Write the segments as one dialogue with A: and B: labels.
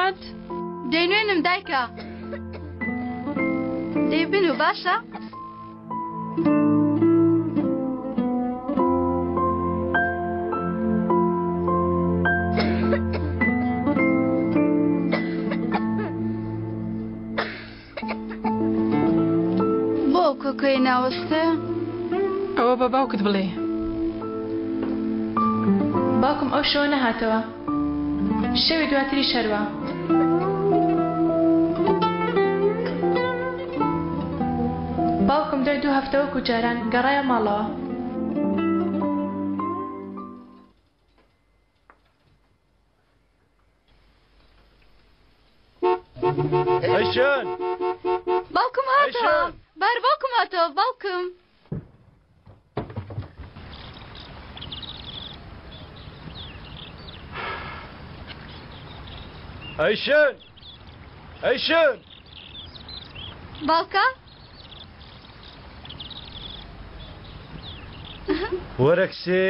A: هات
B: دەینوێنم دایکە دەیبن و باشە بۆ کۆکۆی ناوەستە
A: ئەوە بە باوکت بڵێ
C: باوکم ئەو شەوە نەهاتەوە شەوی دواتری شەروە باوکم دوای 2 هەفتە وەکو جاران گەڕایە ماڵەوە
D: ئەیشان
B: باوکم هاتەوە بار باوکم هاتەوە باوکم
D: ئەیشان ئەیشان
B: باوکە
D: وەرە کچێ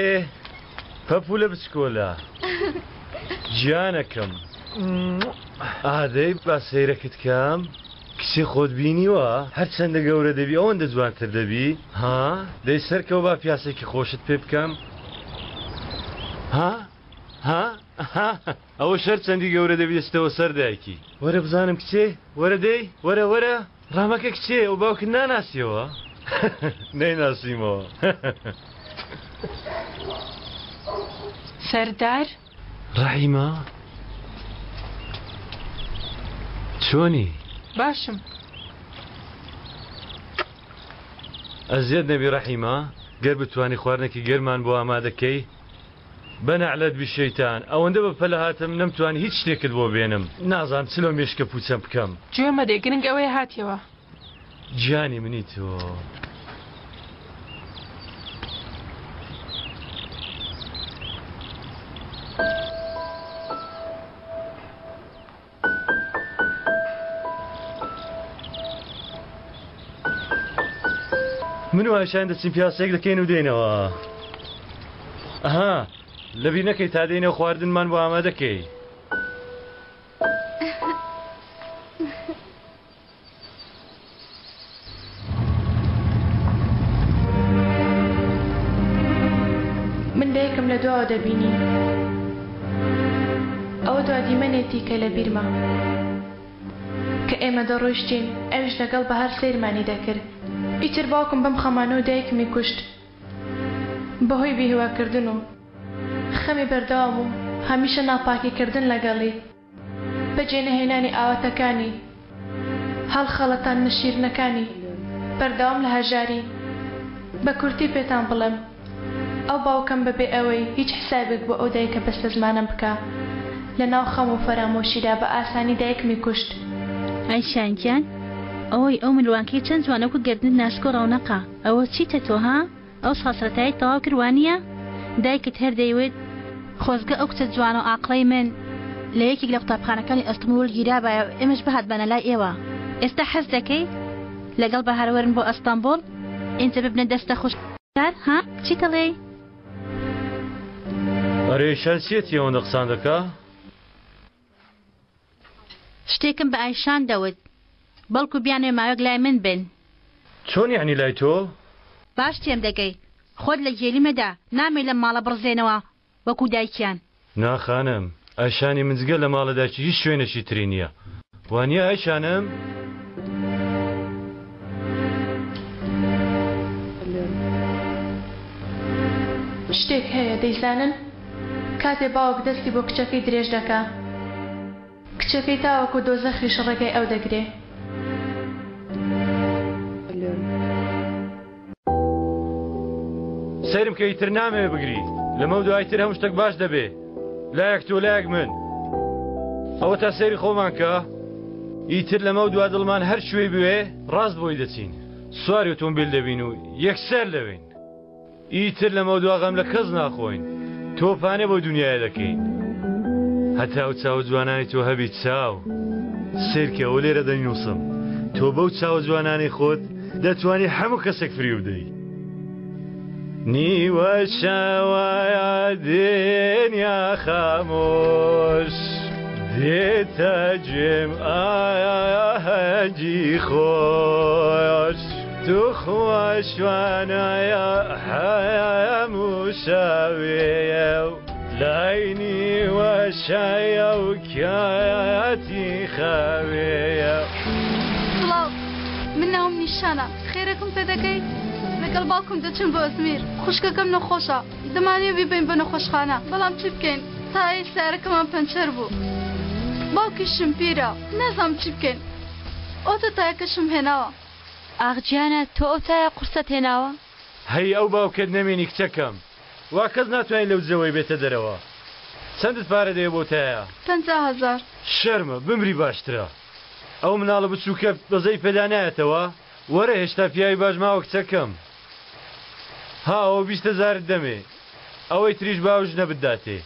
D: پەپوولە بچکۆلە گیانەکەم ئادەی با سەیرەکت کەم کچێ خۆت بینیوە هەرچەندە گەورە دەبی ئەوەندە جوانتر دەبی ها دەی سەرکەوە با پیاسێکی خۆشت پێ بکەم ها ها ئەوە شەر چەندی گەورە دەبی دەستەوە سەر دایکی وەرە بزانم کچێ وەرە دەی وەرە وەرە ڕامەکە کچێ ئەو باوکت ناناسیەوە نەیناسیمەوە
A: سەردار
D: ڕەحیمە چۆنی
A: باشم
D: ئەزیەت نەبی ڕەحیمە گەر بتوانی خواردنێکی گەرمان بۆ ئامادەکەی بەنەعلەت بیشەیتان ئەوەندە بە پەلە هاتم نەمتوانی هیچ شتێکت بۆ بێنم نازانم چلۆ مێشکە پوچەم بکەم
A: گوێمە دێ گرنگ ئەوەی هاتیەوە
D: گیانی منی تۆ من و ئایشان دەچین پیاسێک دەکەین و دێنەوە ئەها لەبیر نەکەی تا دێنەوە خواردنمان بۆ ئامادەکەی
C: من دایکم لە دواوە دەبینی ئەوە دوا دیمەنێتی کە لە بیرمە کە ئێمە دەڕۆیشتین ئەوش لەگەڵ بەهار سەیرمانی دەکرد ئیتر باوکم بەم خەمانەوە دایکمی کوشت بەهۆی بێهیواکردن و خەمی بەردەوام و هەمیشە ناپاکیکردن لەگەڵی بەجێنەهێنانی ئاواتەکانی هەڵخەڵەتان نەشیرنەکانی بەردەوام لە هەژاری بە کورتی پێتان بڵێم ئەو باوکەم بەبێ ئەوەی هیچ حسابێک بۆ ئەو دایکە بەستە زمانم بکە لە ناو خەم و فەرامۆشیدا بە ئاسانی دایکمی کوشت
E: ئایشانگیان ئەوەی ئەو ملوانکەی چەند جوانەکو گردن ناسکۆ ڕەونەقا ئەوە چیتە تۆ ها ئەو سەسرەتایی تەواو کردوانیە دایکت هەر دەیوێت خۆزگە ئەو کچە جوان و ئاقلەی من لە یەکێک لە قوتابخانەکانی ئەستەمبول گیرابایە ئێمەش بەهات بەنە لای ئێوە ئێستا حەز دەکەی لەگەڵ بەهارەوەرن بۆ ئەستەمبول ئینجا ببنە دەستە خوشکار ها چی دەڵێ
D: ئەرێشان چێتی ئەوەندە قسان دەکا
E: شتێکم بە ئایشان دەوت بەڵکو بیانێ ماوەک لای من بن
D: چۆن یعنی لای تۆ
E: باش تێم دەگەی خۆت لە گێلیمەدا نامێ لە ماڵە بڕزێنەوە وەکو دایکیان
D: ناخانم ئایشانی منجگە لە ماڵەداکی هیچ شوێنێکی تری نییە وانییە ئایشانم
C: شتێک هەیە دەیزانن کاتێ باوک دەستی بۆ کچەکەی درێژ دەکا کچەکەی تاوەکو دۆزەخی شڕەکەی ئەو دەگرێ
D: سەرم کە ئیتر نامێ بگری لەمە دوایتر هەموو شتێک باش دەبێ لایەک تۆ لایەک من ئەوە تا سەیری خۆمان کە ئیتر لەمە دوا دڵمان هەر شوێی بوێ ڕاست بۆی دەچین سواری ئۆتۆمبیل دەبین و یەکسەر لەوین ئیتر لەمە دوا غەم لە کەس ناخۆین تۆپانێ بۆ دنیای دەکەین هەتا ئەو چاوە جوانانی تۆ هەبی چاو سێرکە ئەو لێرە دەنووسم تۆ بەو چاوە جوانانی خۆت دەتوانی هەموو کەسێک فری بدەی نیوە شەوایە دنیا خامۆش دێتە گوێم ئاهەنگی خۆش تو خۆشوانایە هەموو شەوێیە و لاینی وەشایە و کاتی خەوێیە.
B: سڵاو، من ناوم نیشانە. خێرەکەم پێ دەکەیت؟ لەگەڵ باوکم دەچم بۆ ئەزمیر. خوشکەکەم نەخۆشە، دەمانێ بیبین بە نەخۆشخانە، بەڵام چی بکەین؟ تای سیارەکەمان پەنچەر بوو. باوکیشم پیرە، نەزانم چی بکەین. ئۆتە تایەکەشم هێناوە.
F: ئاغجیانە تۆ ئۆتایە قورسەت هێناوە؟
D: هەی ئەو باوکت نەمێنی کچەکەم، وا کەس ناتوانین لەو جەوەی بێتە دەرەوە. چەندت پارە دەیە بۆ تایە؟
B: 50,000.
D: شەرمە بمری باشترە. ئەو مناڵە بچووکە بەزەی پێدا نایەتەوە. وەرە هێشتا پیاوی باش ماوە کچەکەم. ها ئەوە 20,000 دەمێ، ئەوەی تریش باوش نەبداتێ.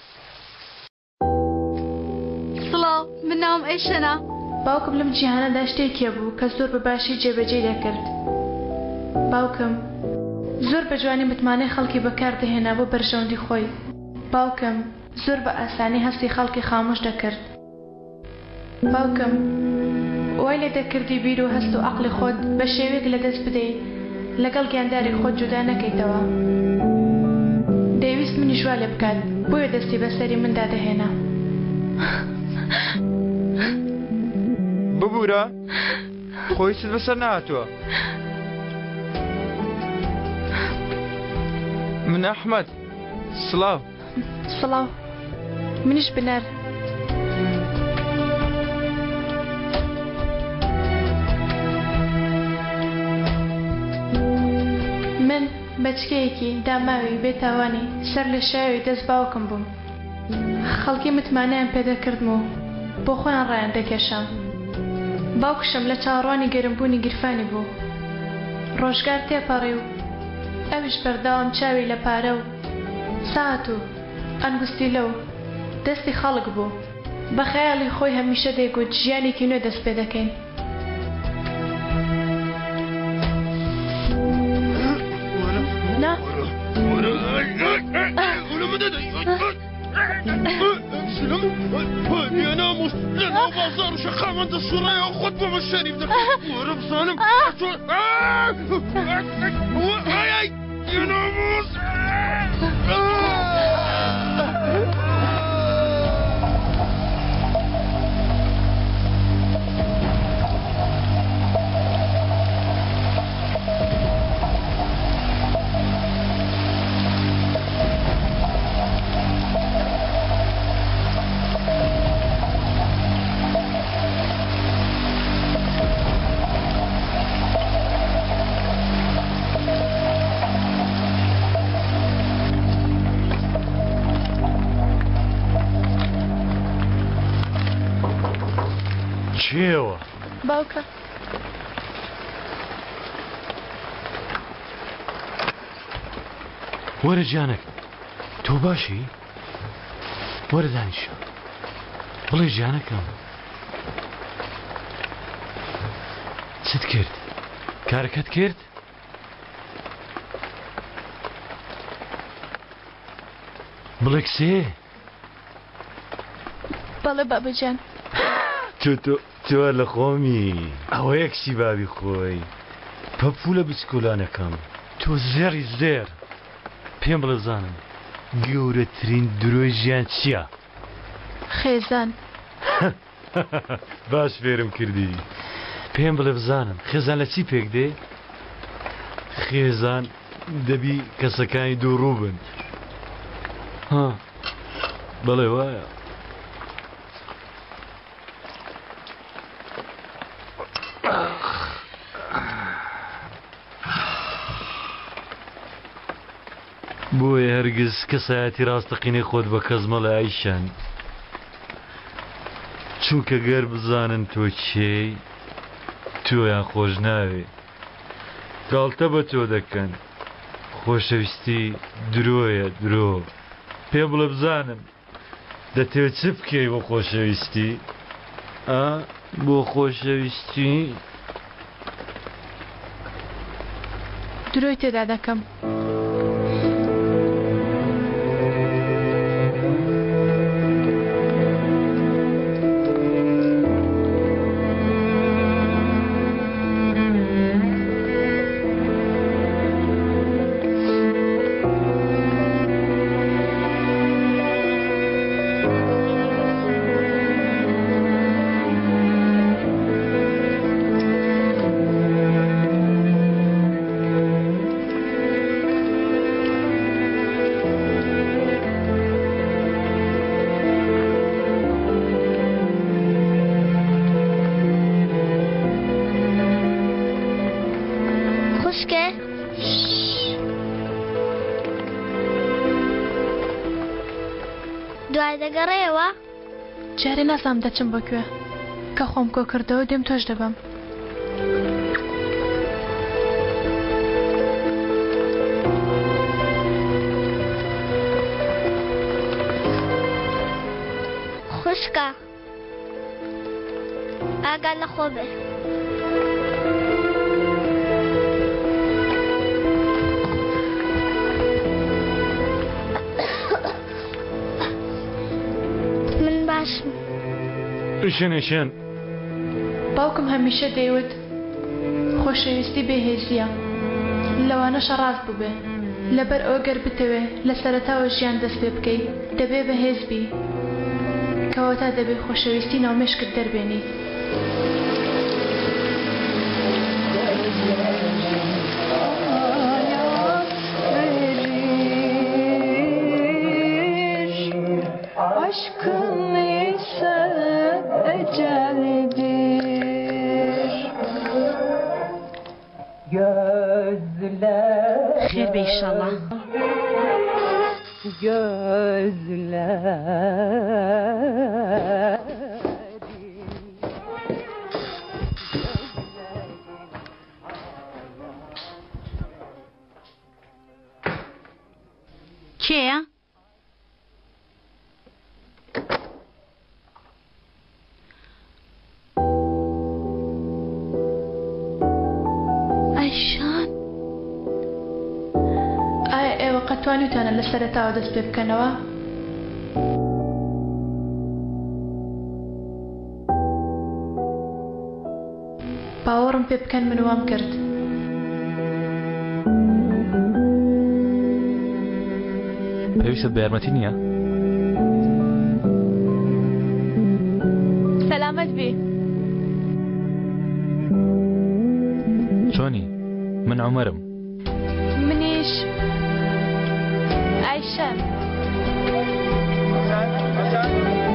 B: سڵاو، من ناوم ئەیشەنە.
C: باوکم لەم جیهانەدا شتێکێ بوو کە زۆر بەباشی جێبەجێ دەکرد. باوکم زۆر بە جوانی متمانەی خەڵکی بەکاردەهێنا بۆ بەرژەوەندی خۆی. باوکم زۆر بە ئاسانی هەستی خەڵکی خامۆش دەکرد. باوکم وای لێ دەکردی بیر و هەست و عەقڵی خۆت بە شێوەیەک لەدەست بدەیت لەگەڵ گیانداری خۆت جودا نەکەیتەوە. دەیویست منیش وا لێ بکات، بۆیە دەستی بەسەری مندا دەهێنا.
G: ببوورە خۆی ست بەسەر نهاتووە. من ئەحمەد. سڵاو.
C: سڵاو، منیش بنەر. من بەچکەیەکی داماوی بێتاوانی سەر لە شاوی دەست باوکم بووم. خەڵکی متمانەیان پێدەکردم و بۆ خۆیان ڕایان دەکێشام. باوکشم لە چاڕوانی گەرمبوونی گیرفانی بوو. ڕۆژگار تێپەڕی و ئەویش بەرداوام چاوی لە پارە و ساعت و ئەنگستی لەو دەستی خەڵک بوو. بە خەیاڵی خۆی هەمیشە دەیگوت ژیانێکی نوێ دەست پێ دەکەین. نا
H: يا ناموس لنا بازار وشقام عند الشراية وخطبة من الشريف ده ورب صانم يا ناموس
D: چێوە؟
C: باوکە
D: وەرە جانێک تۆ باشی؟ وەرە دانیشە بڵێ جانەکەم چت کرد؟ کارەکەت کرد؟ بڵێ کسێ؟
C: بەڵێ بابەجان.
D: تۆ لە خۆمی ئەوە یەکسی بابی خۆی پەپوولە بچکۆلانەکەم تۆ زێڕی زێر پێم بڵێ زانم گەورەترین درۆی ژیان چییە؟
C: خێزان.
D: باش فێرم کردی پێم بڵێ بزانم خێزان لە چی پێک دێ؟ خێزان دەبی کەسەکانی دوو ڕوو بن. ها بەڵێ وایە. بۆیە هەرگیز کەسایەتی ڕاستەقینەی خۆت بە کەس مەڵێ ئایشان، چونکە گەر بزانن تۆ چێی تۆیان خۆش ناوێ گاڵتە بە تۆ دەکەن. خۆشەویستی درۆیە درۆ. پێ بڵێ بزانم دەتەوێت چ بکەی بۆ خۆشەویستی؟ بۆ خۆشەویستی
C: درۆی تێدا دەکەم.
I: دەگەڕێەوە؟
C: جارێ نازام دەچم بەکوێ کە خۆم کۆ کردەوە دێم تۆش دەبم.
I: خوشکە ئاگا لە خۆ بێ. من باشم.
D: ئیشن
C: باوکم هەمیشە دەیوت خۆشەویستی بێهێزیە لەوانەشە ڕاست ببێ لەبەر ئەوە گەر بتەوێ لە سەرەتاوە ژیان دەست پێ بکەی دەبێ بەهێز بی کەواتە دەبێ خۆشەویستی ناومێشکت دەربێنی.
J: Aşkın ise ecelidir. Gözler
E: خێر بێ ئینشاڵڵا.
J: Gözler
E: کێیە؟
C: ئایشان ئایا ئێوە قەتوانیتانە لە سەرەتاوە دەست پێ بکەنەوە؟ باوەڕم پێ بکەن من وام کرد.
K: پێویستت بە یارمەتی نییە؟
C: سەلامەت بێ.
K: چۆنی؟ من عومەرم.